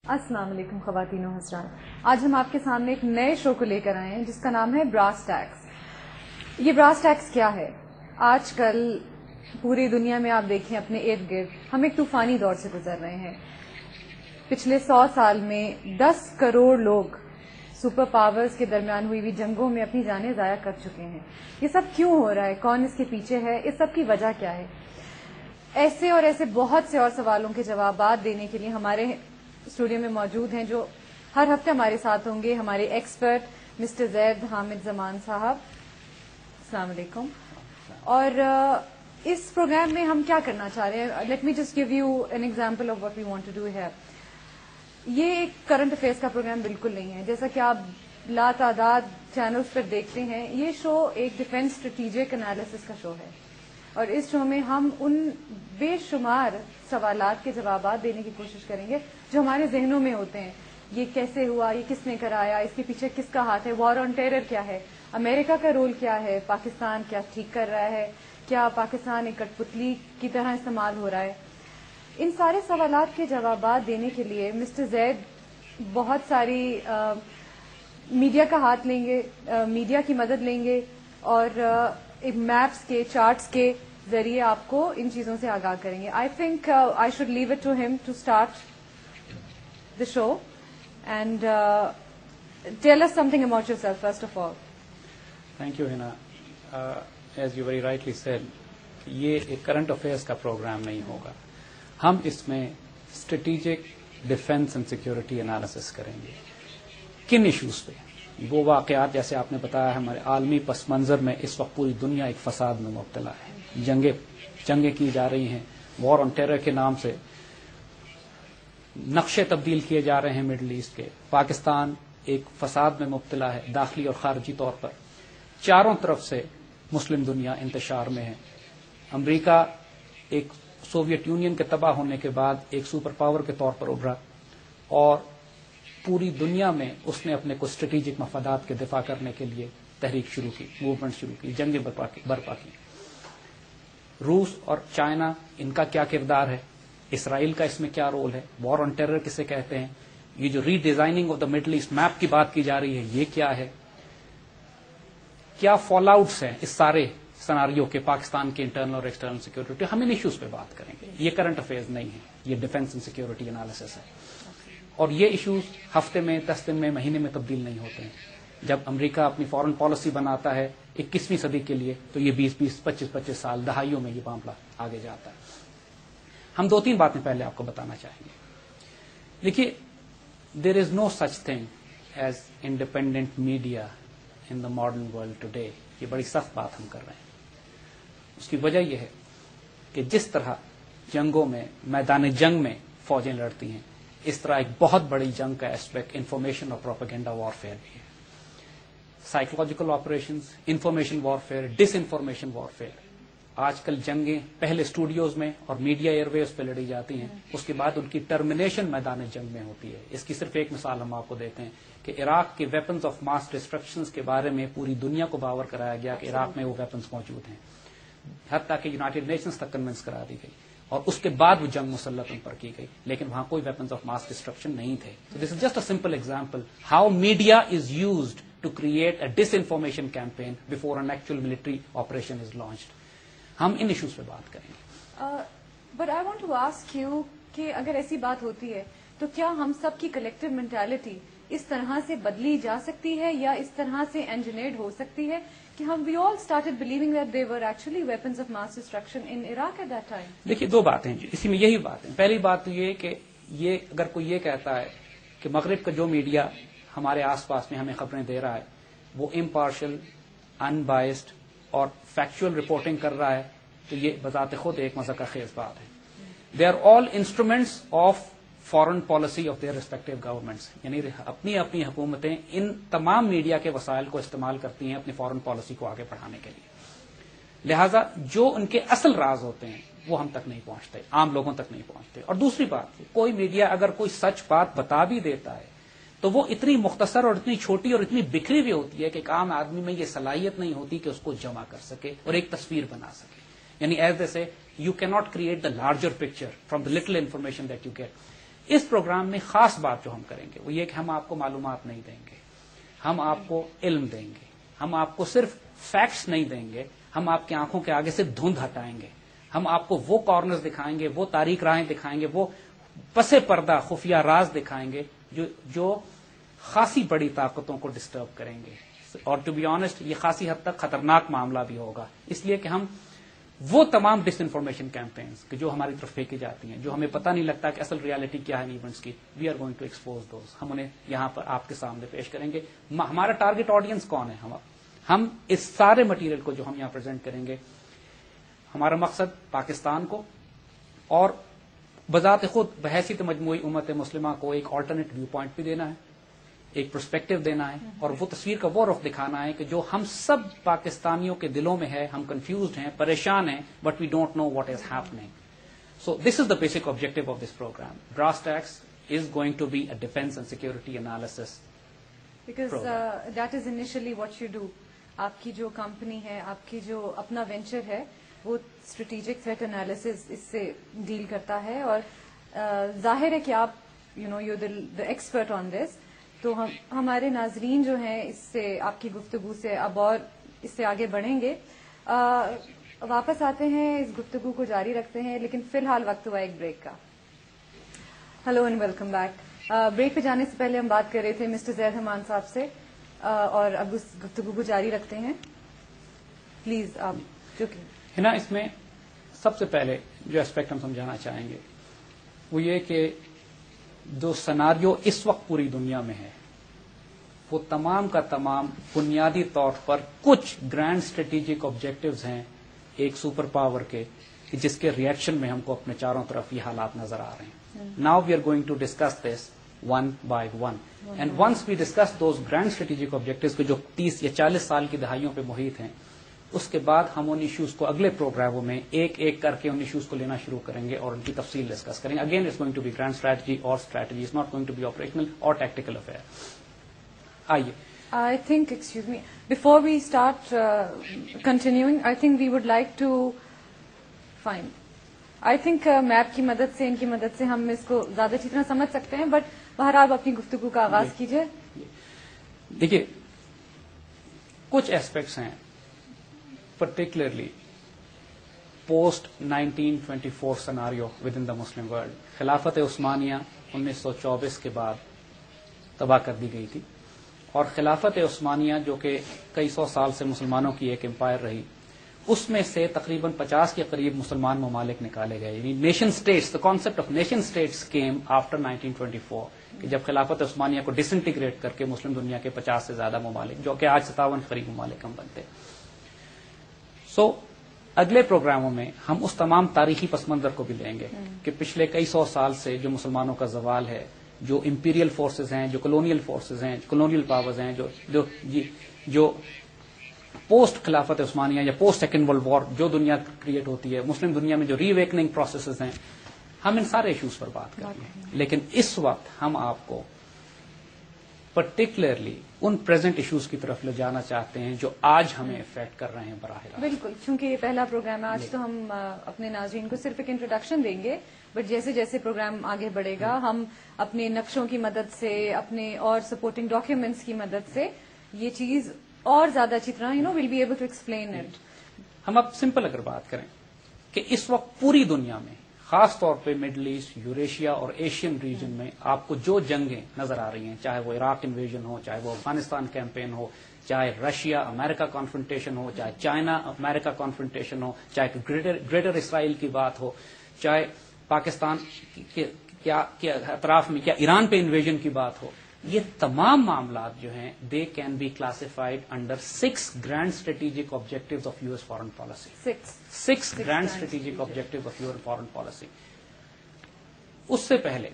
السلام علیکم خواتین و حضرات. آج ہم آپ کے سامنے ایک نئے شو کو لے کر آئے ہیں جس کا نام ہے براس ٹیکس. یہ براس ٹیکس کیا ہے؟ آج کل پوری دنیا میں آپ دیکھیں اپنے ارد گرد ہم ایک طوفانی دور سے گزر رہے ہیں. پچھلے 100 سال میں 10 کروڑ لوگ سپر پاورز کے درمیان ہوئی ہوئی جنگوں میں اپنی جانیں ضائع کر چکے ہیں. یہ سب کیوں ہو رہا ہے؟ کون اس کے پیچھے ہے؟ اس سب کی وجہ کیا ہے؟ ایسے اور ایسے بہت سے اور سوالوں کے جوابات دینے کے لیے ہمارے اسٹوڈیو میں موجود ہیں جو ہر ہفتے ہمارے ساتھ ہوں گے. ہمارے ایکسپرٹ مسٹر زید حامد زمان صاحب، السلام علیکم. اور اس پروگرام میں ہم کیا کرنا چاہ رہے ہیں؟ Let me just give you an example of what we want to do here. یہ ایک کرنٹ افیئرس کا پروگرام بالکل نہیں ہے. جیسا کہ آپ لا تعداد چینلز پر دیکھتے ہیں، یہ شو ایک ڈیفینس اسٹریٹجک انالیسس کا شو ہے، اور اس شو میں ہم ان بے شمار سوالات کے جوابات دینے کی کوشش کریں گے جو ہمارے ذہنوں میں ہوتے ہیں. یہ کیسے ہوا؟ یہ کس نے کرایا؟ اس کے پیچھے کس کا ہاتھ ہے؟ وار آن ٹیرر کیا ہے؟ امریکہ کا رول کیا ہے؟ پاکستان کیا ٹھیک کر رہا ہے؟ کیا پاکستان ایک کٹ پتلی کی طرح استعمال ہو رہا ہے؟ ان سارے سوالات کے جوابات دینے کے لیے مسٹر زید بہت ساری میڈیا کا ہاتھ لیں گے، میڈیا کی مدد لیں گے، اور میپس کے چارٹس کے ذریعے آپ کو ان چیزوں سے آگاہ کریں گے. I think I should leave it to him to start the show and tell us something about yourself first of all. Thank you, Hina. As you very rightly said, یہ ایک کرنٹ افیئرس کا programme نہیں ہوگا. ہم اس میں strategic defence and security analysis کریں گے. کن ایشوز پہ؟ وہ واقعات جیسے آپ نے بتایا ہمارے عالمی پس منظر میں اس وقت پوری دنیا ایک فساد میں مبتلا ہے. جنگیں کی جا رہی ہیں، وار آن ٹیرر کے نام سے نقشے تبدیل کیے جا رہے ہیں مڈل ایسٹ کے. پاکستان ایک فساد میں مبتلا ہے داخلی اور خارجی طور پر. چاروں طرف سے مسلم دنیا انتشار میں ہے. امریکہ ایک سوویت یونین کے تباہ ہونے کے بعد ایک سپر پاور کے طور پر ابھرا، اور پوری دنیا میں اس نے اپنے کچھ اسٹریٹجک مفادات کے دفاع کرنے کے لیے تحریک شروع کی، موومنٹ شروع کی، جنگیں برپا کی. روس اور چائنا، ان کا کیا کردار ہے؟ اسرائیل کا اس میں کیا رول ہے؟ وار آن ٹیرر کسے کہتے ہیں؟ یہ جو redesigning of the Middle East map کی بات کی جا رہی ہے، یہ کیا ہے؟ کیا فال آؤٹس ہیں اس سارے سناریو کے پاکستان کے انٹرنل اور ایکسٹرنل سیکورٹی؟ ہم ان ایشوز پہ بات کریں گے. یہ کرنٹ افیئرز نہیں ہے، یہ ڈیفینس اینڈ سیکورٹی انالیسس ہے. اور یہ ایشوز ہفتے میں، 10 دن میں، مہینے میں تبدیل نہیں ہوتے ہیں. جب امریکہ اپنی فارن پالیسی بناتا ہے 21ویں صدی کے لیے، تو یہ 20-20، 25-25 سال، دہائیوں میں یہ معاملہ آگے جاتا ہے. ہم 2-3 باتیں پہلے آپ کو بتانا چاہیں گے. دیکھیے، there is no such thing as independent media in the modern world today. یہ بڑی سخت بات ہم کر رہے ہیں. اس کی وجہ یہ ہے کہ جس طرح جنگوں میں، میدان جنگ میں فوجیں لڑتی ہیں، اس طرح ایک بہت بڑی جنگ کا ایسپیکٹ انفارمیشن اور پروپیگنڈا وارفیئر بھی ہے. سائیکولوجیکل آپریشنز، انفارمیشن وارفیئر، ڈس انفارمیشن وارفیئر. آج کل جنگیں پہلے اسٹوڈیوز میں اور میڈیا ایئر ویز پہ لڑی جاتی ہیں، اس کے بعد ان کی ٹرمینیشن میدان جنگ میں ہوتی ہے. اس کی صرف ایک مثال ہم آپ کو دیتے ہیں کہ عراق کے ویپنز آف ماس ڈسٹرکشنز کے بارے میں پوری دنیا کو باور کرایا گیا کہ عراق میں وہ ویپنز موجود ہیں، حتیٰ کہ یونائٹڈ نیشنز تک کنونس کرا دی گئی، اور اس کے بعد وہ جنگ مسلط ان پر کی گئی، لیکن وہاں کوئی ویپنز آف ماس ڈسٹرکشن نہیں تھے. So this is just a simple example how media is used to create a disinformation campaign before an actual military operation is launched. ہم ان ایشوز پہ بات کریں گے. But I want to ask you کہ اگر ایسی بات ہوتی ہے تو کیا ہم سب کی کلیکٹو مینٹالٹی اس طرح سے بدلی جا سکتی ہے، یا اس طرح سے انجینئرڈ ہو سکتی ہے کہ ہم we all started believing that they were actually weapons of mass destruction in Iraq at that time? دیکھیے، 2 باتیں اسی میں، یہی بات ہے. پہلی بات تو یہ کہ یہ اگر کوئی یہ کہتا ہے کہ مغرب کا جو میڈیا ہمارے آس پاس میں ہمیں خبریں دے رہا ہے وہ امپارشل، ان بائسڈ اور فیکچوئل رپورٹنگ کر رہا ہے، تو یہ بذات خود ایک مذاق خیز بات ہے. They are all instruments of foreign policy of their respective governments. یعنی اپنی اپنی حکومتیں ان تمام میڈیا کے وسائل کو استعمال کرتی ہیں اپنی فارن پالیسی کو آگے بڑھانے کے لیے. لہذا جو ان کے اصل راز ہوتے ہیں وہ ہم تک نہیں پہنچتے، عام لوگوں تک نہیں پہنچتے. اور دوسری بات، کوئی میڈیا اگر کوئی سچ بات بتا بھی دیتا ہے تو وہ اتنی مختصر اور اتنی چھوٹی اور اتنی بکھری ہوئی ہوتی ہے کہ ایک عام آدمی میں یہ صلاحیت نہیں ہوتی کہ اس کو جمع کر سکے اور ایک تصویر بنا سکے. یعنی as they say you cannot create the larger picture from the little information that you get. اس پروگرام میں خاص بات جو ہم کریں گے وہ یہ کہ ہم آپ کو معلومات نہیں دیں گے، ہم آپ کو علم دیں گے، ہم آپ کو صرف فیکٹس نہیں دیں گے، ہم آپ کی آنکھوں کے آگے سے دھند ہٹائیں گے، ہم آپ کو وہ کارنرز دکھائیں گے، وہ تاریک راہیں دکھائیں گے، وہ پس پردہ خفیہ راز دکھائیں گے جو خاصی بڑی طاقتوں کو ڈسٹرب کریں گے، اور ٹو بی آنےسٹ یہ خاصی حد تک خطرناک معاملہ بھی ہوگا، اس لیے کہ ہم وہ تمام ڈس انفارمیشن کیمپینز کہ جو ہماری طرف پھینکی جاتی ہیں، جو ہمیں پتہ نہیں لگتا کہ اصل ریالٹی کیا ہے ایونٹس کی، we are going to expose those, ہم انہیں یہاں پر آپ کے سامنے پیش کریں گے۔ ہمارا ٹارگٹ آڈینس کون ہے؟ ہم اس سارے مٹیریل کو جو ہم یہاں پریزنٹ کریں گے، ہمارا مقصد پاکستان کو اور بذات خود بحیثیت مجموعی امت مسلمہ کو ایک آلٹرنیٹ ویو پوائنٹ بھی دینا ہے، ایک پرسپیکٹو دینا ہے، اور وہ تصویر کا وہ رخ دکھانا ہے کہ جو ہم سب پاکستانیوں کے دلوں میں ہے، ہم کنفیوزڈ ہیں، پریشان ہیں، but we don't know what is happening. So this is the basic objective of this program. Brass tacks is going to be a defence and security analysis because that is initially what you do. آپ کی جو company ہے، آپ کی جو اپنا venture ہے، وہ اسٹریٹجک تھریٹ انالیسز اس سے ڈیل کرتا ہے، اور ظاہر ہے کہ آپ یو دا ایکسپرٹ آن دس۔ تو ہمارے ناظرین جو ہیں اس سے آپ کی گفتگو سے اب اور اس سے آگے بڑھیں گے۔ واپس آتے ہیں، اس گفتگو کو جاری رکھتے ہیں، لیکن فی الحال وقت ہوا ایک بریک کا۔ Hello and welcome back. Break پہ جانے سے پہلے ہم بات کر رہے تھے مسٹر زید حمان صاحب سے، اور اب اس گفتگو کو جاری رکھتے ہیں۔ پلیز آپ جو کہ نا اس میں سب سے پہلے جو اسپیکٹ ہم سمجھانا چاہیں گے وہ یہ کہ جو سناریو اس وقت پوری دنیا میں ہے وہ تمام کا تمام بنیادی طور پر کچھ گرینڈ اسٹریٹجک آبجیکٹوز ہیں ایک سپر پاور کے، جس کے ریئیکشن میں ہم کو اپنے چاروں طرف یہ حالات نظر آ رہے ہیں۔ Now we are going to discuss this one by one, and once we discuss those grand strategic objectives جو 30 یا 40 سال کی دہائیوں پہ محیط ہیں، اس کے بعد ہم ان ایشوز کو اگلے پروگراموں میں ایک ایک کر کے ان ایشوز کو لینا شروع کریں گے اور ان کی تفصیل ڈسکس کریں گے۔ Again it's going to be grand strategy or strategy, is not going to be operational or tactical affair. آئیے I think, excuse me, before we start continuing, I think we would like to find, I think map کی مدد سے، ان کی مدد سے ہم اس کو زیادہ اچھی طرح سمجھ سکتے ہیں، بٹ بہرحال آپ اپنی گفتگو کا آغاز کیجئے۔ دیکھیے کچھ ایسپیکٹس ہیں particularly post 1924 scenario within the Muslim world۔ خلافت عثمانیہ 1924 کے بعد تباہ کر دی گئی تھی، اور خلافت عثمانیہ جو کہ کئی سو سال سے مسلمانوں کی ایک امپائر رہی، اس میں سے تقریباً 50 کے قریب مسلمان ممالک نکالے گئے، یعنی nation states, the concept of nation states came after 1924، کہ جب خلافت عثمانیہ کو ڈس انٹیگریٹ کر کے مسلم دنیا کے 50 سے زیادہ ممالک، جو کہ آج 57 قریب ممالک ہم بنتے۔ سو اگلے پروگراموں میں ہم اس تمام تاریخی پس منظر کو بھی لیں گے کہ پچھلے کئی سو سال سے جو مسلمانوں کا زوال ہے، جو امپیریل فورسز ہیں، جو کلونیل فورسز ہیں، کلونیل پاورز ہیں، جو پوسٹ خلافت عثمانیہ یا پوسٹ سیکنڈ ورلڈ وار جو دنیا کریٹ ہوتی ہے، مسلم دنیا میں جو ری اویکننگ پروسیسز ہیں، ہم ان سارے ایشوز پر بات کریں گے۔ لیکن اس وقت ہم آپ کو پرٹیکولرلی ان پریزنٹ ایشوز کی طرف لے جانا چاہتے ہیں جو آج ہمیں افیکٹ کر رہے ہیں براہ راست۔ بالکل، چونکہ یہ پہلا پروگرام ہے، آج تو ہم اپنے ناظرین کو صرف ایک انٹروڈکشن دیں گے، بٹ جیسے جیسے پروگرام آگے بڑھے گا ہم اپنے نقشوں کی مدد سے، اپنے اور سپورٹنگ ڈاکیومنٹس کی مدد سے یہ چیز اور زیادہ اچھی طرح will be able to explain it. ہم اب سمپل اگر بات کریں کہ اس وقت پوری دنیا میں، خاص طور پہ مڈل ایسٹ، یوریشیا اور ایشین ریجن میں آپ کو جو جنگیں نظر آ رہی ہیں، چاہے وہ عراق انویژن ہو، چاہے وہ افغانستان کیمپین ہو، چاہے رشیا امریکہ کانفرنٹیشن ہو، چاہے چائنا امریکہ کانفرنٹیشن ہو، چاہے گریٹر اسرائیل کی بات ہو، چاہے پاکستان کے اطراف میں کیا ایران پہ انویژن کی بات ہو، یہ تمام معاملات جو ہیں they can be classified under 6 grand strategic objectives of US foreign policy. 6 grand strategic objectives of US foreign policy. اس سے پہلے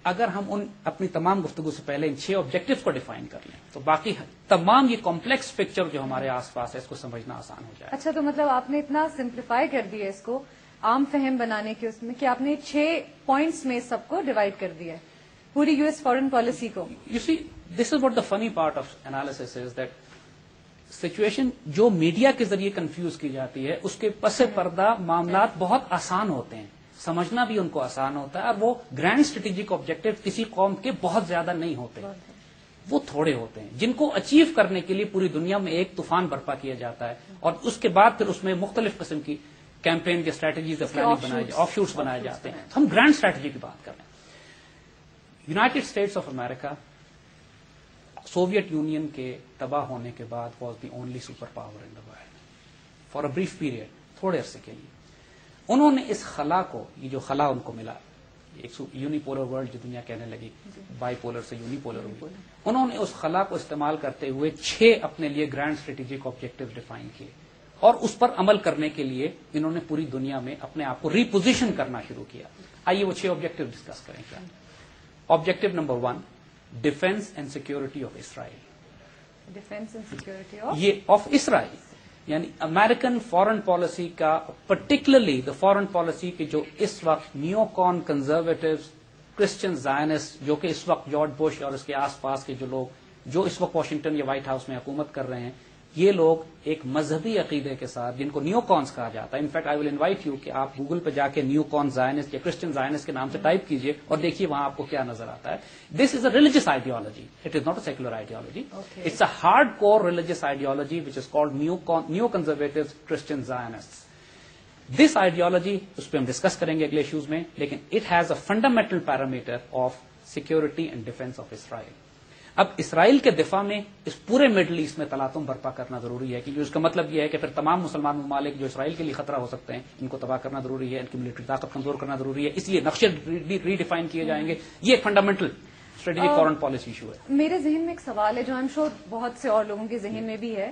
اگر ہم اپنی تمام گفتگو سے پہلے ان 6 آبجیکٹوز کو ڈیفائن کر لیں تو باقی تمام یہ کمپلیکس پکچر جو ہمارے آس پاس ہے اس کو سمجھنا آسان ہو جائے۔ اچھا، تو مطلب آپ نے اتنا سمپلیفائی کر دیا اس کو عام فہم بنانے کے، اس میں کہ آپ نے 6 پوائنٹس میں سب کو ڈیوائڈ کر دیا ہے، پوری US فارن پالیسی کو۔ You see, this is what the funny part of analysis is, that situation جو میڈیا کے ذریعے کنفیوز کی جاتی ہے اس کے پس پردہ معاملات بہت آسان ہوتے ہیں، سمجھنا بھی ان کو آسان ہوتا ہے, اور وہ گرینڈ اسٹریٹجک آبجیکٹو کسی قوم کے بہت زیادہ نہیں ہوتے, وہ تھوڑے ہوتے ہیں جن کو اچیو کرنے کے لیے پوری دنیا میں ایک طوفان برپا کیا جاتا ہے, اور اس کے بعد پھر اس میں مختلف قسم کی کیمپین کے اسٹریٹجیز آف شوٹس بنائے جاتے ہیں. تو ہم گرینڈ اسٹریٹجی کی بات کر رہے ہیں. United States of America Soviet union کے تباہ ہونے کے بعد was the only super power in the world for a brief period, تھوڑے عرصے کے لیے. انہوں نے اس خلا کو, یہ جو خلا ان کو ملا, ایک یونیپولر ورلڈ جو دنیا کہنے لگی, بائی پولر سے یونیپولر ہوئی, انہوں نے اس خلا کو استعمال کرتے ہوئے 6 اپنے لیے گرینڈ اسٹریٹجک آبجیکٹو ڈیفائن کیے, اور اس پر عمل کرنے کے لیے انہوں نے پوری دنیا میں اپنے آپ کو ریپوزیشن کرنا شروع کیا. آئیے وہ 6 آبجیکٹو ڈسکس کریں. کیا objective number 1, defence and security of Israel. Defence and security یہ آف اسرائیل, یعنی امریکن فارن پالیسی کا, پرٹیکولرلی دا فارن پالیسی کے جو اس وقت نیو کون کنزرویٹو کرسچن زائنسٹ, جو کہ اس وقت جارج بش اور اس کے آس پاس کے جو لوگ جو اس وقت واشنگٹن یا وائٹ ہاؤس میں حکومت کر رہے ہیں, یہ لوگ ایک مذہبی عقیدے کے ساتھ, جن کو نیو کونس کہا جاتا ہے. In fact I will invite you کہ آپ گوگل پہ جا کے نیو کون زائنسٹ یا کرسچن زائنسٹ کے نام سے ٹائپ کیجئے اور دیکھیے وہاں آپ کو کیا نظر آتا ہے. This is a religious ideology, it is not a secular ideology, it's a hard core religious ideology which is called neo conservative Christian Zionist. This ideology, اس پہ ہم ڈسکس کریں گے اگلے ایشوز میں, لیکن it has a fundamental parameter of security and defence of Israel. اب Israel کے دفاع میں اس پورے مڈل ایسٹ میں تلاطم برپا کرنا ضروری ہے, کیونکہ اس کا مطلب یہ ہے کہ پھر تمام مسلمان ممالک جو اسرائیل کے لیے خطرہ ہو سکتے ہیں, ان کو تباہ کرنا ضروری ہے, ان کی ملٹری طاقت کمزور کرنا ضروری ہے, اس لیے نقشے ری ڈیفائن کیے جائیں گے. یہ ایک fundamental strategic foreign policy issue ہے. میرے ذہن میں ایک سوال ہے جو آئی ایم شیور بہت سے اور لوگوں کے ذہن میں بھی ہے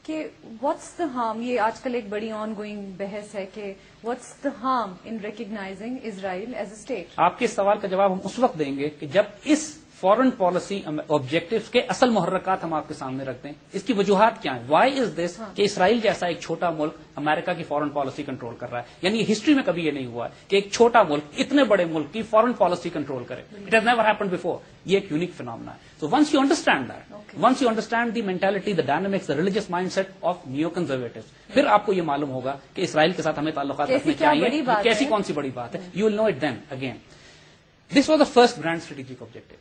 کہ واٹس دا ہارم, یہ آج کل ایک بڑی آن گوئنگ بحث ہے کہ what's the harm in recognizing Israel as a state. آپ کے اس سوال کا جواب ہم اس وقت دیں گے کہ جب اس فارن پالیسی آبجیکٹوز کے اصل محرکات ہم آپ کے سامنے رکھتے ہیں. اس کی وجوہات کیا ہیں؟ وائی از دس کہ اسرائیل جیسا ایک چھوٹا ملک امریکہ کی فارن پالیسی کنٹرول کر رہا ہے. یعنی یہ ہسٹری میں کبھی یہ نہیں ہوا ہے کہ ایک چھوٹا ملک اتنے بڑے ملک کی فارن پالیسی کنٹرول کرے. It has never happened before. یہ ایک یونیک فینومینا ہے. So once you understand that, once you understand the mentality, the dynamics, the religious mind set of neo conservatives, پھر آپ کو یہ معلوم ہوگا کہ اسرائیل کے ساتھ ہمیں تعلقات رکھنے چاہیے, کیسی کون سی بڑی بات ہے. You will know it then again. This was the first grand strategic objective.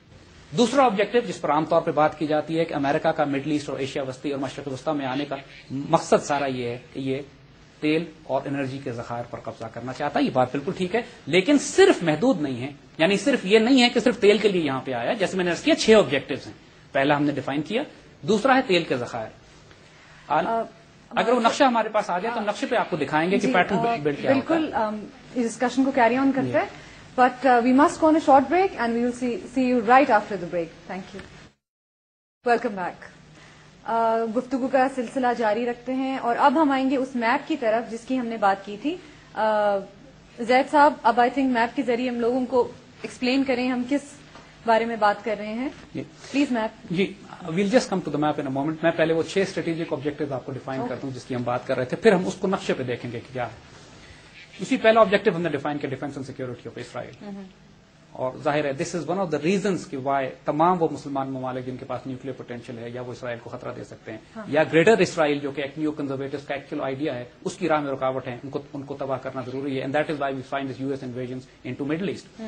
دوسرا آبجیکٹو جس پر عام طور پہ بات کی جاتی ہے کہ امریکہ کا مڈل ایسٹ اور ایشیا وسطی اور مشرق وسطی میں آنے کا مقصد سارا یہ ہے کہ یہ تیل اور انرجی کے ذخائر پر قبضہ کرنا چاہتا ہے. یہ بات بالکل ٹھیک ہے, لیکن صرف محدود نہیں ہے. یعنی صرف یہ نہیں ہے کہ صرف تیل کے لیے یہاں پہ آیا. جیسے میں نے عرض کیا 6 آبجیکٹوز ہیں. پہلا ہم نے ڈیفائن کیا, دوسرا ہے تیل کے ذخائر. اگر وہ نقشہ ہمارے پاس آ گیا تو نقشے پہ آپ کو دکھائیں گے کہ پیٹرن بلڈ کیا ہوتا ہے. بالکل اس ڈسکشن کو کیری آن کرتے ہیں, but we must go on a short break and we will see you right after the break. Thank you. Welcome back. گفتگو کا سلسلہ جاری رکھتے ہیں اور اب ہم آئیں گے اس میپ کی طرف جس کی ہم نے بات کی تھی. زید صاحب, اب آئی تھنک میپ کے ذریعے ہم لوگوں کو ایکسپلین کریں ہم کس بارے میں بات کر رہے ہیں. Please map. جی, well just come to the map in a moment. میں پہلے وہ 6 اسٹریٹجک آبجیکٹو آپ کو ڈیفائن کرتا ہوں جس کی ہم بات کر رہے تھے, پھر ہم اس کو نقشے پہ دیکھیں گے کہ کیا ہے. اسی پہلا آبجیکٹو ہم نے ڈیفائن کیا defence and security of Israel. اور ظاہر ہے this is one of the reasons کہ وائی تمام وہ مسلمان ممالک جن کے پاس نیوکلیر پوٹینشیل ہے یا وہ اسرائیل کو خطرہ دے سکتے ہیں یا گریٹر اسرائیل جو کہ ایک نیو کنزرویٹو کا ایکچوئل آئیڈیا ہے اس کی راہ میں رکاوٹ ہے, ان کو تباہ کرنا ضروری ہے. And that is why we find this US invasions into Middle East.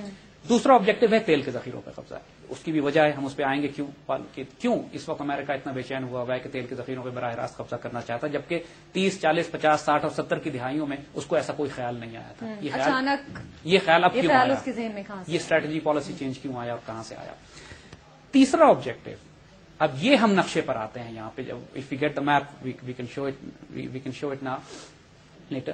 دوسرا آبجیکٹو ہے تیل کے ذخیروں پہ قبضہ. اس کی بھی وجہ ہے, ہم اس پہ آئیں گے کیوں اس وقت امریکہ اتنا بے چین ہوا ہے کہ تیل کے ذخیروں پہ براہ راست قبضہ کرنا چاہتا, جبکہ 30, 40, 50, 60 اور 70 کی دہائیوں میں اس کو ایسا کوئی خیال نہیں آیا تھا. یہ خیال اب کیوں آیا, یہ اسٹریٹجی پالیسی چینج کیوں آیا اور کہاں سے آیا. تیسرا آبجیکٹو, اب یہ ہم نقشے پر آتے ہیں یہاں پہ, جب if you get the map we can show it now later,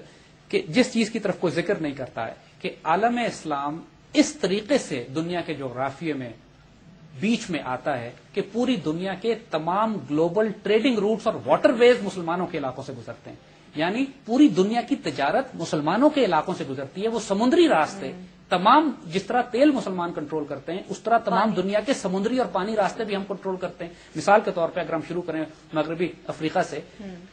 کہ جس چیز کی طرف کوئی ذکر نہیں کرتا ہے کہ عالم اسلام اس طریقے سے دنیا کے جغرافیے میں بیچ میں آتا ہے کہ پوری دنیا کے تمام گلوبل ٹریڈنگ روٹس اور واٹر ویز مسلمانوں کے علاقوں سے گزرتے ہیں. یعنی پوری دنیا کی تجارت مسلمانوں کے علاقوں سے گزرتی ہے. وہ سمندری راستے تمام, جس طرح تیل مسلمان کنٹرول کرتے ہیں اس طرح تمام دنیا کے سمندری اور پانی راستے بھی ہم کنٹرول کرتے ہیں. مثال کے طور پہ اگر ہم شروع کریں مغربی افریقہ سے,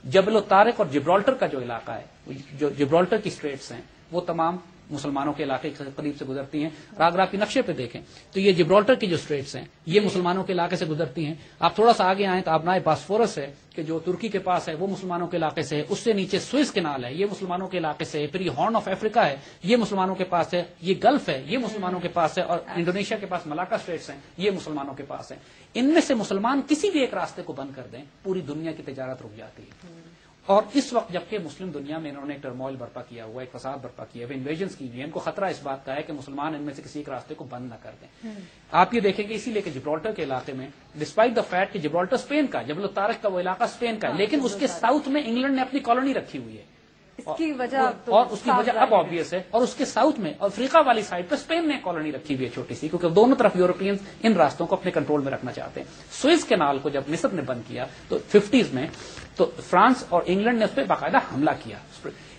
جبل الطارق اور جبرالٹر کا جو علاقہ ہے, جو جبرالٹر کی اسٹریٹس ہیں, وہ تمام مسلمانوں کے علاقے کے قریب سے گزرتی ہیں. اور اگر آپ نقشے پہ دیکھیں تو یہ جبرالٹر کی جو اسٹریٹس ہیں یہ مسلمانوں کے علاقے سے گزرتی ہیں. آپ تھوڑا سا آگے آئیں تو آبنائے باسفورس ہے کہ جو ترکی کے پاس ہے وہ مسلمانوں کے علاقے سے ہے. اس سے نیچے سوئس کینال ہے یہ مسلمانوں کے علاقے سے ہے. پھر یہ ہارن آف افریقہ ہے یہ مسلمانوں کے پاس ہے. یہ گلف ہے یہ مسلمانوں کے پاس ہے. اور انڈونیشیا کے پاس ملاکا اسٹریٹس ہیں یہ مسلمانوں کے پاس ہیں. ان میں سے مسلمان کسی بھی ایک راستے کو بند کر دیں پوری دنیا کی تجارت رک جاتی ہے. اور اس وقت جبکہ مسلم دنیا میں انہوں نے ایک ٹرموائل برپا کیا ہوا ہے, ایک فساد برپا کیا ہوا ہے, انویژنس کی ہوئی ہے, ان کو خطرہ اس بات کا ہے کہ مسلمان ان میں سے کسی ایک راستے کو بند نہ کر دیں. آپ یہ دیکھیں گے اسی لیے کہ جبرالٹر کے علاقے میں ڈسپائٹ دا فیکٹ کہ جبرالٹر اسپین کا, جبل الطارق کا وہ علاقہ اسپین کا ہے, لیکن اس کے ساؤتھ میں انگلینڈ نے اپنی کالونی رکھی ہوئی ہے. اس کی وجہ اور اس کی وجہ اب آبویس ہے. اور اس کے ساؤتھ میں افریقہ والی سائڈ پہ اسپین نے کالونی رکھی ہوئی ہے چھوٹی سی, کیونکہ دونوں طرف یورپینز ان راستوں کو اپنے کنٹرول میں رکھنا چاہتے ہیں. سوئس کینال کو جب مصر نے بند کیا تو 50s میں تو فرانس اور انگلینڈ نے اس پہ باقاعدہ حملہ کیا.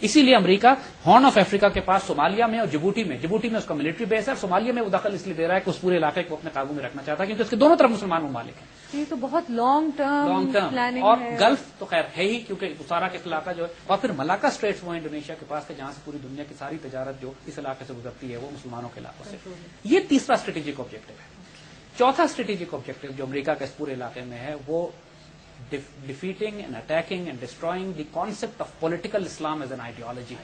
اسی لیے امریکہ ہارن آف افریقہ کے پاس صومالیہ میں اور جبوٹی میں اس کا ملٹری بیس ہے. صومالیہ میں وہ دخل اس لیے دے رہا ہے کہ اس پورے علاقے کو اپنے قابو میں رکھنا چاہتا ہے کیونکہ اس کے دونوں طرف مسلمان ممالک ہیں. یہ تو بہت لانگ ٹرم اور گلف تو خیر ہے ہی کیونکہ سارا کے علاقہ جو ہے. اور پھر ملاکا اسٹریٹس وہ انڈونیشیا کے پاس ہے جہاں سے پوری دنیا کی ساری تجارت جو اس علاقے سے گزرتی ہے وہ مسلمانوں کے علاقوں سے. یہ تیسرا اسٹریٹجک آبجیکٹو ہے. چوتھا اسٹریٹجک آبجیکٹو جو امریکہ کا اس پورے علاقے میں ہے وہ defeating and attacking and destroying the concept of political Islam as an ideology.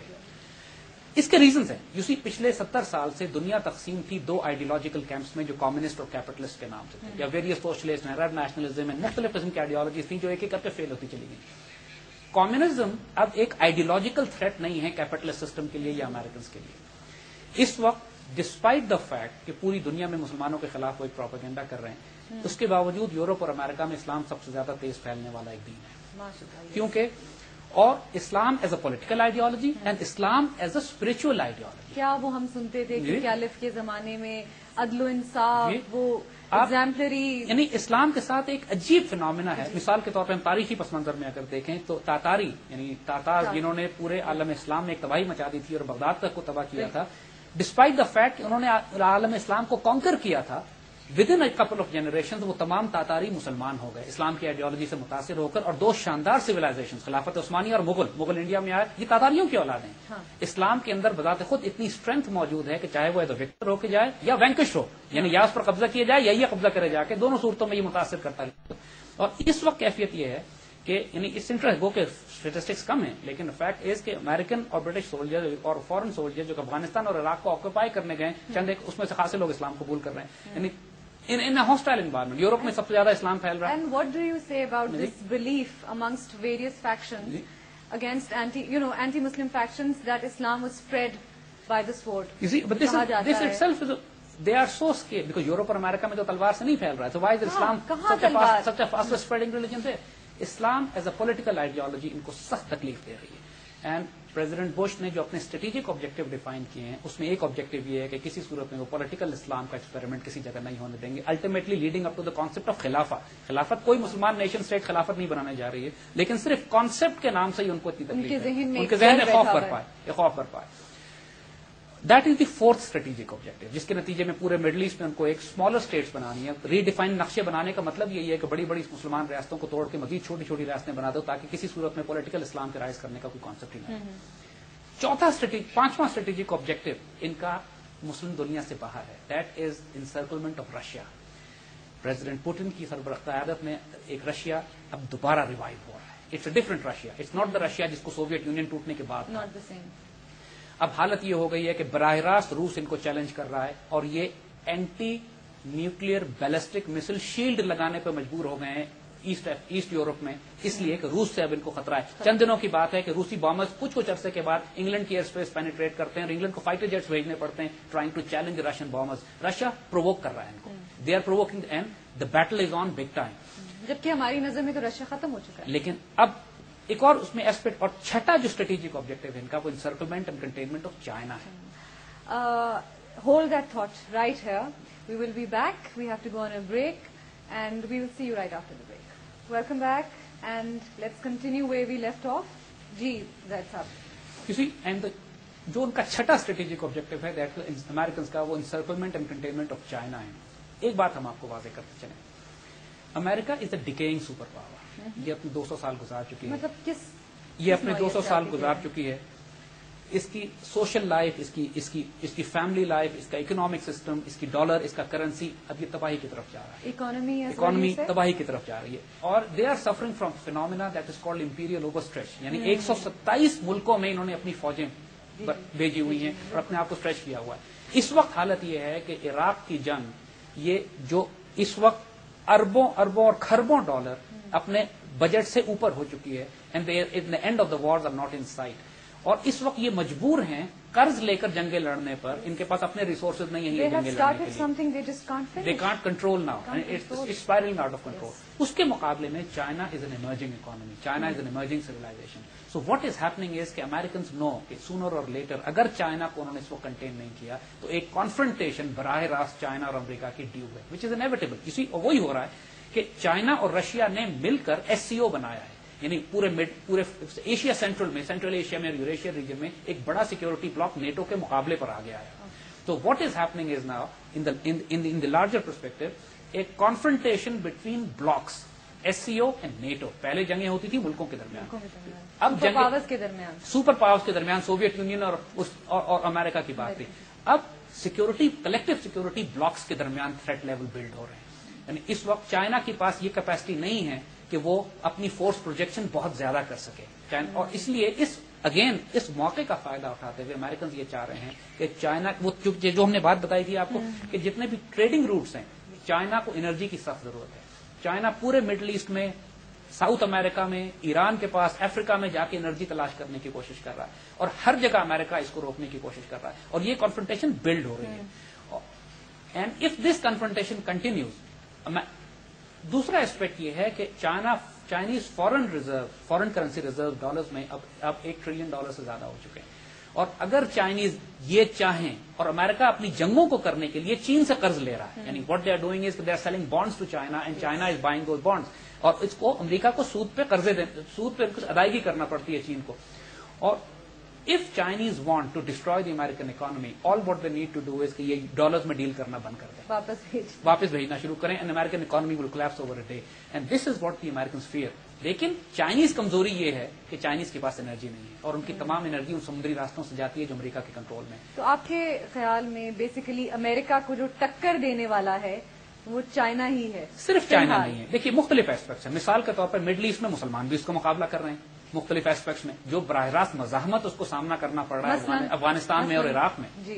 اس کے ریزنز ہیں. یو سی پچھلے 70 سال سے دنیا تقسیم تھی دو آئیڈیولوجیکل کیمپس میں جو کمیونسٹ اور کیپٹلسٹ کے نام سے تھے, یا ویریس سوشلسٹ, عرب نیشنلزم, مختلف قسم کی آئیڈیالوجیز تھیں جو ایک ایک کر کے فیل ہوتی چلی گئی. کمیونزم اب ایک آئیڈیولوجیکل تھریٹ نہیں ہے کیپٹلسٹ سسٹم کے لیے یا امریکنز کے لیے. اس وقت ڈسپائٹ دا فیکٹ کہ پوری دنیا میں مسلمانوں کے خلاف وہ ایک پروپیگنڈا کر رہے ہیں, اس کے باوجود یورپ اور امریکہ میں اسلام سب سے زیادہ تیز پھیلنے والا ایک دین ہے. کیونکہ اور Islam as a political ideology and Islam as a spiritual ideology. کیا وہ ہم سنتے تھے کہ کیلف کے زمانے میں عدل و انصاف وہ ایگزامپلری, یعنی اسلام کے ساتھ ایک عجیب فینومینا ہے. مثال کے طور پہ ہم تاریخی پس منظر میں اگر دیکھیں تو تاتاری یعنی تاتار جنہوں نے پورے عالم اسلام میں ایک تباہی مچا دی تھی اور بغداد تک کو تباہ کیا تھا, ڈسپائٹ دا فیکٹ کہ انہوں نے عالم اسلام کو کانکر کیا تھا, with in couple of generation وہ تمام تاتاری مسلمان ہو گئے اسلام کی آئیڈیالوجی سے متاثر ہو کر, اور دو شاندار سویلائزیشن خلافت عثمانی اور مغل انڈیا میں آئے. یہ تاتاریوں کی اولاد ہیں. اسلام کے اندر بذات خود اتنی اسٹرینتھ موجود ہے کہ چاہے وہ ایز اے وکٹر ہو کے جائے یا وینکش ہو, یعنی یا اس پر قبضہ کیا جائے یا یہ قبضہ کرے جا کے, دونوں صورتوں میں یہ متاثر کرتا ہے. اور اس وقت کیفیت یہ ہے کہ یعنی اس انٹرسٹ گو کے اسٹیٹسٹکس کم ہیں, لیکن فیکٹ از کہ امریکن اور برٹش سولجر اور فورن سولجر جو افغانستان اور عراق کو آکوپائی کرنے گئے, چند ایک اس میں سے خاصے لوگ اسلام قبول کر رہے ہیں. یعنی in a hostile environment. Europe میں سب سے زیادہ اسلام پھیل رہا ہے. And what do you say about this belief amongst various factions against anti-Muslim factions that Islam was spread by the sword? You see, but this itself is they are so scared because Europe اور امریکہ میں تو تلوار سے نہیں پھیل رہا ہے. So why is Islam such a fast spreading religion there? Islam as a political ideology ان کو سخت تکلیف دے رہی ہے. اینڈ پریزیڈنٹ بش نے جو اپنے اسٹریٹجک آبجیکٹو ڈیفائن کیے ہیں اس میں ایک آبجیکٹو یہ ہے کہ کسی صورت میں وہ پولیٹیکل اسلام کا ایکسپیریمنٹ کسی جگہ نہیں ہونے دیں گے, ultimately leading up to the concept of خلافت. کوئی مسلمان نیشن اسٹیٹ خلافت نہیں بنانے جا رہی ہے, لیکن صرف کانسیپٹ کے نام سے ہی ان کو اتنی تکلیف ہے, ان کے ذہن میں خوف بر پائے. That is the fourth strategic objective, جس کے نتیجے میں پورے مڈل ایسٹ میں ان کو ایک اسمالر اسٹیٹس بنانی ہے. ری ڈیفائن نقشے بنانے کا مطلب یہی ہے کہ بڑی بڑی مسلمان ریاستوں کو توڑ کے مزید چھوٹی چھوٹی ریاستیں بنا دو تاکہ کسی صورت میں پولیٹیکل اسلام کے رائز کرنے کا کوئی کانسیپٹ ہی نہیں. پانچواں اسٹریٹجک آبجیکٹو ان کا مسلم دنیا سے باہر ہے. That is encirclement of Russia. President Putin کی سربراہ قیادت میں ایک رشیا اب دوبارہ ریوائو ہو رہا ہے. It's a different Russia, it's not the Russia جس کو سوویت یونین ٹوٹنے کے بعد. اب حالت یہ ہو گئی ہے کہ براہ راست روس ان کو چیلنج کر رہا ہے, اور یہ اینٹی نیوکلیئر بیلسٹک مسل شیلڈ لگانے پہ مجبور ہو گئے ہیں ایسٹ یورپ میں, اس لیے کہ روس سے اب ان کو خطرہ ہے. چند دنوں کی بات ہے کہ روسی بامرز کچھ عرصے کے بعد انگلینڈ کی ایئر اسپیس پینیٹریٹ کرتے ہیں اور انگلینڈ کو فائٹر جیٹس بھیجنے پڑتے ہیں trying to challenge Russian bombers. Russia provoke کر رہا ہے ان کو, they are provoking and the battle is on big time. جبکہ ہماری نظر میں تو رشیا ختم ہو چکا ہے. لیکن اب ایک اور اس میں ایسپیکٹ, اور چھٹا جو اسٹریٹجک آبجیکٹو ہے ان کا وہ encirclement and containment of China ہے. Hold that thought right here, we will be back, we have to go on a break and we will see you right after the break. Welcome back and let's continue where we left off. جی Zaid sahib, you see and جو ان کا چھٹا strategic objective ہے that Americans کا, وہ encirclement and containment of China ہے. ایک بات ہم آپ کو واضح کرتے چلیں, امریکہ از اے ڈیکیئنگ سپر پاور. یہ اپنے 200 سال گزار چکی ہے. مطلب کس یہ اپنے 200 سال گزار چکی ہے. اس کی سوشل لائف، اس کی فیملی لائف، اس کا اکنامک سسٹم، اس کی ڈالر، اس کا کرنسی اب یہ تباہی کی طرف جا رہا ہے. اکانومی تباہی کی طرف جا رہی ہے. اور they are suffering from phenomena that is called imperial overstretch. یعنی 127 ملکوں میں انہوں نے اپنی فوجیں بھیجی ہوئی ہیں اور اپنے آپ کو اسٹریچ کیا ہوا ہے. اس وقت حالت یہ ہے کہ عراق کی جنگ، یہ جو اس وقت اربوں اور کھربوں ڈالر اپنے بجٹ سے اوپر ہو چکی ہے، and the end of the wars are not in sight. اور اس وقت یہ مجبور ہیں قرض لے کر جنگیں لڑنے پر. ان کے پاس اپنے ریسورسز نہیں ہیں یہ جنگیں لڑنے کے لیے. They can't control now. It's spiraling out of control. اس کے مقابلے میں China is an emerging economy. China is an emerging civilization. So what is happening is کہ Americans know کہ sooner or later اگر چائنا کو انہوں نے اس کو کنٹین نہیں کیا تو ایک کانفرنٹیشن براہ راست چائنا اور امریکہ کی ڈیو ہے, which is inevitable. اسی وہی ہو رہا ہے کہ چائنا اور رشیا نے مل کر SCO بنایا ہے, یعنی پورے ایشیا سینٹرل میں, سینٹرل ایشیا میں اور یوریشیا ریجن میں ایک بڑا سیکورٹی بلاک نیٹو کے مقابلے پر آ گیا ہے. تو what is happening is now in the larger perspective ایک confrontation between blocs SCO and NATO. پہلے جنگیں ہوتی تھی ملکوں کے درمیان, اب سپر پاورز کے درمیان سوویت یونین اور امریکہ کی بات تھی. اب سیکورٹی, کلیکٹو سیکورٹی بلاکس کے درمیان تھریٹ لیول بلڈ ہو رہے ہیں. یعنی اس وقت چائنا کے پاس یہ کیپیسٹی نہیں ہے کہ وہ اپنی فورس پروجیکشن بہت زیادہ کر سکے, اور اس لیے اس موقع کا فائدہ اٹھاتے ہوئے امریکنز یہ چاہ رہے ہیں کہ چائنا, وہ جو ہم نے بات بتائی تھی آپ کو کہ جتنے بھی ٹریڈنگ روٹس ہیں, چائنا کو انرجی کی سخت ضرورت ہے. چائنا پورے مڈل ایسٹ میں, ساؤتھ امریکہ میں, ایران کے پاس, افریقہ میں جا کے انرجی تلاش کرنے کی کوشش کر رہا ہے, اور ہر جگہ امریکہ اس کو روکنے کی کوشش کر رہا ہے, اور یہ کانفرنٹیشن بلڈ ہو رہی ہے. And if this confrontation continues, دوسرا اسپیکٹ یہ ہے کہ Chinese foreign currency reserve dollars میں اب $1 ٹریلین سے زیادہ ہو چکے ہیں. اور اگر چائنیز یہ چاہیں, اور امریکہ اپنی جنگوں کو کرنے کے لیے چین سے قرض لے رہا ہے, یعنی what they are doing is they are selling bonds to China and China is buying those bonds, اور اس کو امریکہ کو سود پہ کچھ ادائیگی کرنا پڑتی ہے چین کو. اور if Chinese want to destroy the American economy, all what they need to do is کہ یہ ڈالرز میں ڈیل کرنا بند کر دیں, واپس بھیجنا شروع کریں, and American economy will collapse over a day. And this is what the Americans fear. لیکن چائنیز کمزوری یہ ہے کہ چائنیز کے پاس انرجی نہیں ہے, اور ان کی تمام انرجی ان سمندری راستوں سے جاتی ہے جو امریکہ کے کنٹرول میں. تو آپ کے خیال میں بیسیکلی امریکہ کو جو ٹکر دینے والا ہے وہ چائنا ہی ہے؟ صرف چائنا نہیں ہے. دیکھیے مختلف ایسپیکٹس ہیں. مثال کے طور پر مڈل ایسٹ میں مسلمان بھی اس کا مقابلہ کر رہے ہیں مختلف ایسپیکٹس میں, جو براہ راست مزاحمت اس کو سامنا کرنا پڑ رہا ہے افغانستان میں اور عراق میں.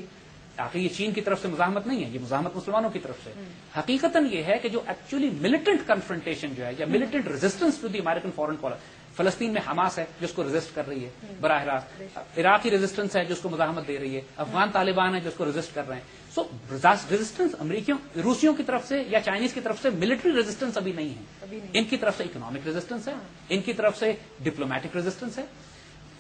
آخر یہ چین کی طرف سے مزاحمت نہیں ہے, یہ مزاحمت مسلمانوں کی طرف سے. حقیقتاً یہ ہے کہ جو ایکچولی ملیٹنٹ کنفرنٹیشن جو ہے, یا militant resistance to the American foreign policy, فلسطین میں حماس ہے جو اس کو ریزسٹ کر رہی ہے براہ راست, عراقی ریزسٹنس ہے جو اس کو مزاحمت دے رہی ہے, افغان طالبان ہے جو اس کو ریزسٹ کر رہے ہیں. سو ریزسٹنس روسیوں کی طرف سے یا چائنیز کی طرف سے ملٹری ریزسٹنس ابھی نہیں ہے. ان کی طرف سے اکنامک ریزسٹنس ہے, ان کی طرف سے ڈپلومیٹک ریزسٹنس ہے.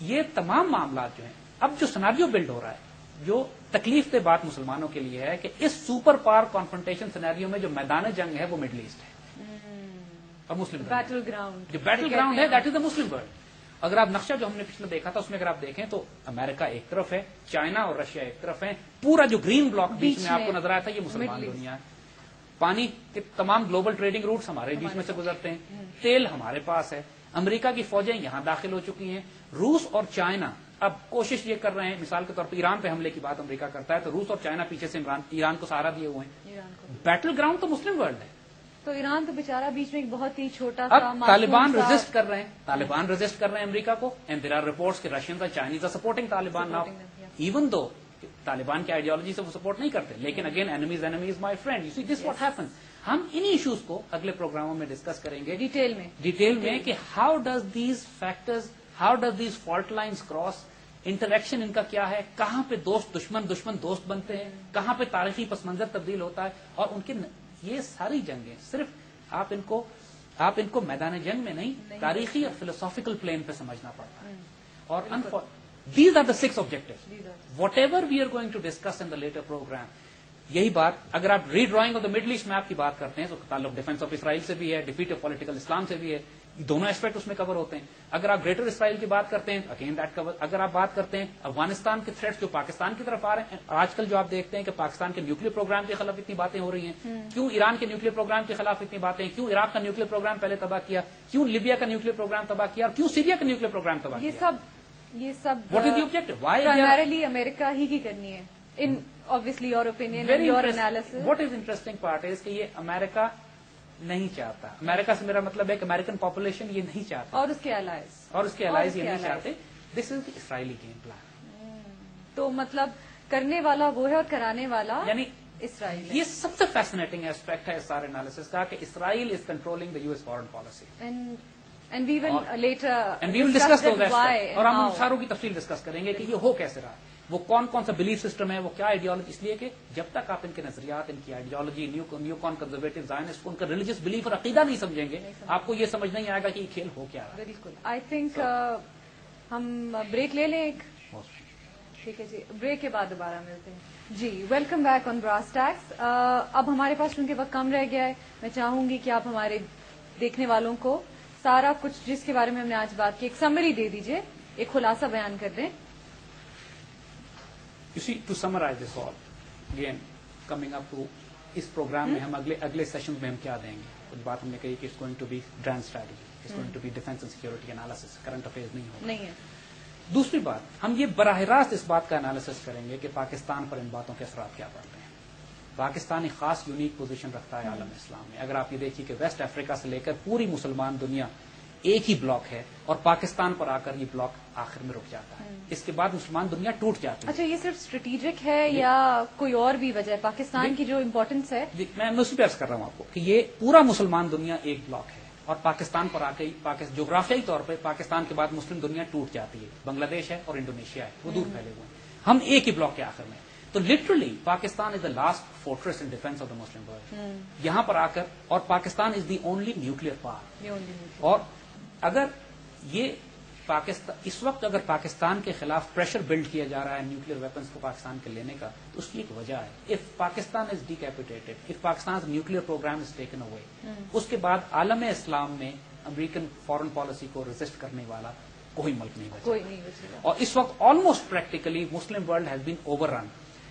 یہ تمام معاملات جو ہیں, اب جو سناریو بلڈ ہو رہا ہے, جو تکلیف دہ بات مسلمانوں کے لیے ہے کہ اس سپر پاور کانفرنٹیشن سینیریو میں جو میدان جنگ ہے وہ مڈل ایسٹ ہے اور مسلم بیٹل گراؤنڈ, جو بیٹل گراؤنڈ ہے that is the Muslim world. اگر آپ نقشہ جو ہم نے پچھلے دیکھا تھا اس میں اگر آپ دیکھیں تو امریکہ ایک طرف ہے, چائنا اور رشیا ایک طرف ہے, پورا جو گرین بلاک بیچ میں آپ کو نظر آیا تھا یہ مسلمان دنیا ہے. پانی کے تمام گلوبل ٹریڈنگ روٹس ہمارے بیچ میں سے گزرتے ہیں, تیل ہمارے پاس ہے, امریکہ کی فوجیں یہاں داخل ہو چکی ہیں. روس اور چائنا اب کوشش یہ کر رہے ہیں, مثال کے طور پر ایران پہ حملے کی بات امریکہ کرتا ہے تو روس اور چائنا پیچھے سے ایران کو سہارا دیے ہوئے ہیں. بیٹل گراؤنڈ تو مسلم ورلڈ ہے. تو ایران تو بیچارہ بیچ میں ایک بہت ہی چھوٹا سا, اب طالبان ریزسٹ کر رہے ہیں, امریکہ کو, اینڈ دیر آر رپورٹس کہ رشینز اور Chinese are supporting Taliban now, even though Taliban کی آئیڈیالوجی سے وہ سپورٹ نہیں کرتے, لیکن again enemies my friend. You see this what happens. ہم انہی ایشوز کو اگلے پروگراموں میں ڈسکس کریں گے ڈیٹیل میں کہ how does these factors, how does these fault lines cross, interaction ان کا کیا ہے, کہاں پہ دوست دشمن دوست بنتے ہیں, کہاں پہ تاریخی پس منظر تبدیل ہوتا ہے, اور ان کے یہ ساری جنگیں صرف آپ ان کو میدان جنگ میں نہیں, تاریخی اور فلسافیکل پلین پہ سمجھنا پڑتا ہے. اور these are the 6 objectives whatever we are going to discuss in the later program. یہی بات اگر آپ redrawing of the Middle East میں آپ کی بات کرتے ہیں تو تعلق ڈیفینس آف اسرائیل سے بھی ہے, ڈیفیٹ آف پولیٹیکل اسلام سے بھی ہے, دونوں ایسپیکٹ اس میں کور ہوتے ہیں. اگر آپ گریٹر اسرائیل کی بات کرتے ہیں اگین دیٹ کور. اگر آپ بات کرتے ہیں افغانستان کے تھریٹس جو پاکستان کی طرف آ رہے ہیں, آج کل جو آپ دیکھتے ہیں کہ پاکستان کے نیوکلیر پروگرام کے خلاف اتنی باتیں ہو رہی ہیں, کیوں ایران کے نیوکلیر پروگرام کے خلاف اتنی باتیں, کیوں عراق کا نیوکلیر پروگرام پہلے تباہ کیا, کیوں لیبیا کا نیوکلیر پروگرام تباہ کیا, اور کیوں سیریا کا نیوکلیر پروگرام تباہ کیا. یہ سب What is the objective? Why they are- primarily امریکہ ہی کی کرنی ہے ان obviously your opinion and your analysis. What is interesting part is کہ یہ امریکہ نہیں چاہتا. امریکہ سے میرا مطلب ہے کہ امریکن پاپولیشن یہ نہیں چاہتا اور اس کے allies. اور اس کے الائز یہ نہیں چاہتے. دس از دی اسرائیلی گیم پلان. تو مطلب کرنے والا وہ ہے اور کرانے والا یعنی اسرائیل. یہ سب سے فیسنیٹنگ ایسپیکٹ ہے اس سارے انالیسس کا کہ Israel is controlling the US foreign policy. And we will later and we will discuss that those why aspect اور and ہم ان how. ساروں کی تفصیل ڈسکس کریں گے کہ یہ ہو کیسے رہا, وہ کون کون سا بلیف سسٹم ہے, وہ کیا آئیڈیالوجی. اس لیے کہ جب تک آپ ان کے نظریات, ان کی آئیڈیالوجی, نیو کون کنزرویٹو زائنسٹ کو ان کا ریلیجیس بلیف اور عقیدہ نہیں سمجھیں گے, آپ کو یہ سمجھ نہیں آئے گا کہ یہ کھیل ہو کیا رہا ہے. بالکل. آئی تھنک ہم بریک لے لیں ایک. ٹھیک ہے جی, بریک کے بعد دوبارہ ملتے ہیں جی. Welcome back on Brass Tacks. اب ہمارے پاس چونکہ وقت کم رہ گیا ہے, میں چاہوں گی کہ آپ ہمارے دیکھنے والوں کو سارا کچھ جس کے بارے میں ہم نے آج بات کی ایک سمری دے دیجئے, ایک خلاصہ بیان کر دیں. You see, to summarize this all, again, coming up to اس پروگرام میں ہم اگلے سیشن میں ہم کیا دیں گے. کچھ بات ہم نے کہی کہ it's going to be grand strategy, it's going to be defence and security analysis, current affairs نہیں ہوگا. نہیں ہے. دوسری بات, ہم یہ براہ راست اس بات کا انالیسس کریں گے کہ پاکستان پر ان باتوں کے اثرات کیا پڑتے ہیں. پاکستان ایک خاص یونیک پوزیشن رکھتا ہے عالم اسلام میں. اگر آپ یہ دیکھیے کہ ویسٹ افریقہ سے لے کر پوری مسلمان دنیا ایک ہی بلاک ہے, اور پاکستان پر آ کر یہ بلاک آخر میں رک جاتا ہے. اس کے بعد مسلمان دنیا ٹوٹ جاتی ہے. اچھا, یہ صرف اسٹریٹجک ہے یا کوئی اور بھی وجہ ہے؟ پاکستان کی جو امپورٹنس ہے, میں اسی پہ عرض کر رہا ہوں آپ کو کہ یہ پورا مسلمان دنیا ایک بلاک ہے, اور پاکستان پر آ کے جغرافیائی طور پہ پاکستان کے بعد مسلم دنیا ٹوٹ جاتی ہے. بنگلہ دیش ہے اور انڈونیشیا ہے, وہ دور پھیلے ہوئے ہیں, ہم ایک ہی بلاک کے آخر میں. تو literally Pakistan is the last fortress in defence of the Muslim world. یہاں پر آ کر, اور پاکستان از دی اونلی نیوکلیر پاور. اور اگر یہ پاکستان اس وقت اگر پاکستان کے خلاف پریشر بلڈ کیا جا رہا ہے نیوکلیر ویپنس کو پاکستان کے لینے کا, تو اس کی ایک وجہ ہے. If Pakistan is decapitated, if Pakistan nuclear program is taken away, اس کے بعد عالم اسلام میں امریکن فارن پالیسی کو ریزسٹ کرنے والا کوئی ملک نہیں بچا. اور اس وقت almost practically Muslim world has been over run.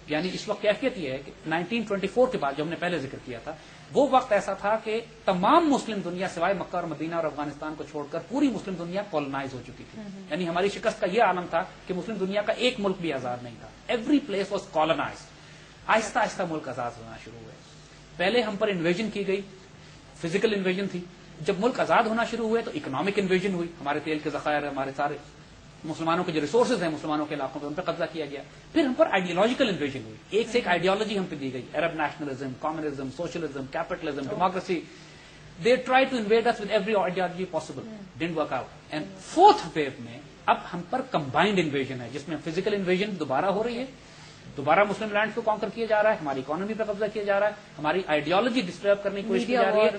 یعنی اس وقت کیفیت یہ ہے کہ 1924 کے بعد جو ہم نے پہلے ذکر کیا تھا, وہ وقت ایسا تھا کہ تمام مسلم دنیا سوائے مکہ اور مدینہ اور افغانستان کو چھوڑ کر پوری مسلم دنیا کولونائز ہو چکی تھی. یعنی ہماری شکست کا یہ عالم تھا کہ مسلم دنیا کا ایک ملک بھی آزاد نہیں تھا. Every place was colonized. آہستہ آہستہ ملک آزاد ہونا شروع ہوئے. پہلے ہم پر انویژن کی گئی, فزیکل انویژن تھی. جب ملک آزاد ہونا شروع ہوئے تو اکنامک انویژن ہوئی. ہمارے تیل کے ذخائر, ہمارے سارے مسلمانوں کے جو ریسورسز ہیں مسلمانوں کے علاقوں پہ, ان پہ قبضہ کیا گیا. پھر ہم پر آئیڈیالوجیکل انویژن ہوئی. ایک سے ایک آئیڈیالوجی ہم پہ دی گئی. Arab nationalism, communism, socialism, capitalism, democracy. They try to invade us with every ideology possible. Didn't work out. And fourth wave میں اب ہم پر کمبائنڈ انویژن ہے, جس میں فزیکل انویژن دوبارہ ہو رہی ہے, دوبارہ مسلم لینڈ کو کانکر کیا جا رہا ہے, ہماری اکانومی پہ قبضہ کیا جا رہا ہے, ہماری آئیڈیالوجی ڈسٹرب کرنے کی کوشش کی جا رہی ہے,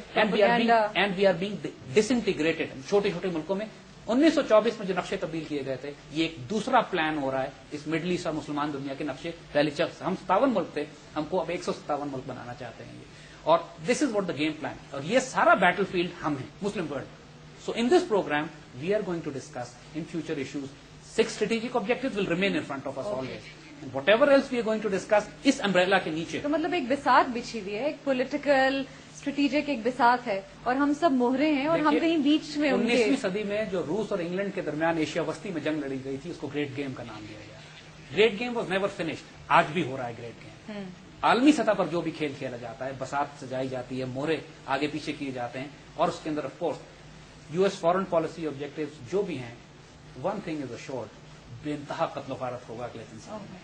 and we are being disintegrated. چھوٹے چھوٹے ملکوں میں 1924 میں جو نقشے تبدیل کیے گئے تھے, یہ ایک دوسرا پلان ہو رہا ہے اس مڈل ایسٹ اور مسلمان دنیا کے نقشے. پہلے ہم 57 ملک تھے, ہم کو اب 157 ملک بنانا چاہتے ہیں یہ. اور this is what the game plan, اور یہ سارا بیٹل فیلڈ ہم ہیں, Muslim world. So in this program we are going to discuss in future issues. 6 strategic objectives will remain in front of us always. Whatever else we are going to discuss اس umbrella کے نیچے. تو مطلب ایک بساط بچھی ہوئی ہے, ایک political strategic ایک بساط ہے, اور ہم سب موہرے ہیں, اور ہم کہیں بیچ میں. 19ویں صدی میں جو روس اور انگلینڈ کے درمیان ایشیا وسطی میں جنگ لڑی گئی تھی, اس کو گریٹ گیم کا نام دیا گیا. Great game was never finished. آج بھی ہو رہا ہے گریٹ گیم. عالمی سطح پر جو بھی کھیل کھیلا جاتا ہے, بساط سجائی جاتی ہے, موہرے آگے پیچھے کیے جاتے ہیں, اور اس کے اندر of course US foreign policy objectives جو بھی ہیں, ون تھنگ از اشورڈ, بے انتہا قتل و غارت ہوگا اگلے 3 سال میں.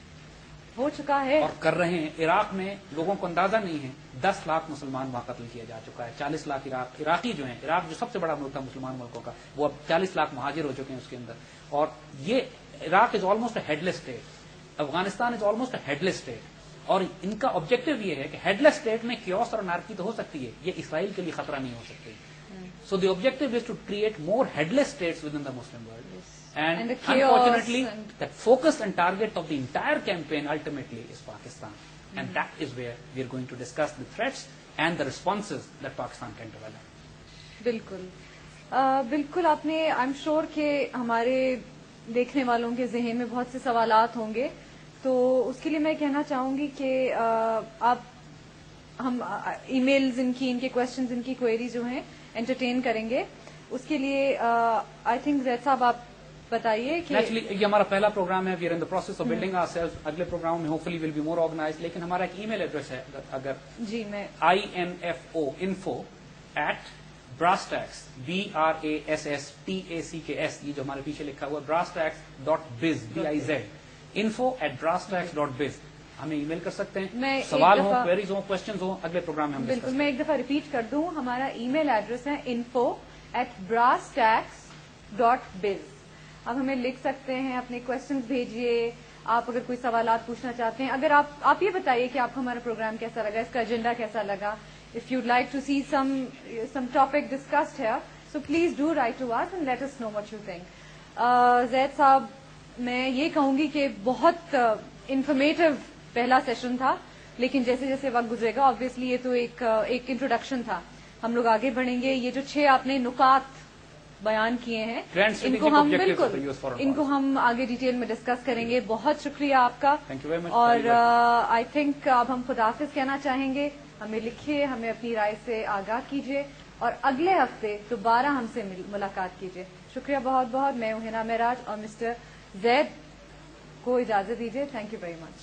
ہو چکا ہے اور کر رہے ہیں. عراق میں لوگوں کو اندازہ نہیں ہے, 10 لاکھ مسلمان وہاں قتل کیا جا چکا ہے. 40 لاکھ عراقی جو ہیں, عراق جو سب سے بڑا ملک تھا مسلمان ملکوں کا, وہ اب 40 لاکھ مہاجر ہو چکے ہیں اس کے اندر. اور یہ Iraq is almost a had less state, Afghanistan is almost a had less state. اور ان کا آبجیکٹو یہ ہے کہ ہیڈ لیس اسٹیٹ میں کیوس اور انارکی تو ہو سکتی ہے, یہ اسرائیل کے لیے خطرہ نہیں ہو سکتی. So the objective is to create more headless states within the Muslim world. And unfortunately, that focus and target of the entire campaign ultimately is Pakistan. And that is where we are going to discuss the threats and the responses that Pakistan can develop. بالکل بالکل. آپ نے I am sure کہ ہمارے دیکھنے والوں کے ذہن میں بہت سے سوالات ہوں گے, تو اس کے لیے میں کہنا چاہوں گی کہ آپ ہم ای میلز ان کے کوشچنز, ان کی کوئریز جو ہیں انٹرٹین کریں گے. اس کے لیے آئی تھنک زید صاحب آپ بتائیے کہ نیچرلی یہ ہمارا پہلا پروگرام ہے. We are in the process of building our self. اگلے پروگرام میں hope will be more organise. لیکن ہمارا ایک ای میل ایڈریس ہے اگر جی میں info @brasstax BRASSTACKS یہ جو ہمارے پیچھے لکھا ہوا brasstax.biz BIZ info@brasstax.biz ہمیں ای میل کر سکتے ہیں. سوال ہوں, کوئریز ہوں, کوشچنز ہوں, اگلے پروگرام میں ہم بالکل. میں ایک دفعہ ریپیٹ کر دوں, ہمارا ای میل ایڈریس ہے info@brasstax.biz. اب ہمیں لکھ سکتے ہیں, اپنے کوشچنز بھیجیے. آپ اگر کوئی سوالات پوچھنا چاہتے ہیں, اگر آپ یہ بتائیے کہ آپ کو ہمارا پروگرام کیسا لگا, اس کا ایجنڈا کیسا لگا. If you'd like to see some topic discussed here, so please do write to us and let us know what you think. زید صاحب, میں یہ کہوں گی کہ بہت انفارمیٹو پہلا سیشن تھا, لیکن جیسے جیسے وقت گزرے گا آبویسلی یہ تو ایک انٹروڈکشن تھا. ہم لوگ آگے بڑھیں گے. یہ جو 6 آپ نے نکات بیان کیے ہیں ان کو ہم آگے ڈیٹیل میں ڈسکس کریں گے. بہت شکریہ آپ کا. اور آئی تھنک اب ہم خداحافظ کہنا چاہیں گے. ہمیں لکھیے, ہمیں اپنی رائے سے آگاہ کیجیے, اور اگلے ہفتے دوبارہ ہم سے ملاقات کیجیے. شکریہ بہت بہت. میں ہوں ہنا معراج, اور مسٹر زید کو اجازت دیجیے. Thank you very much.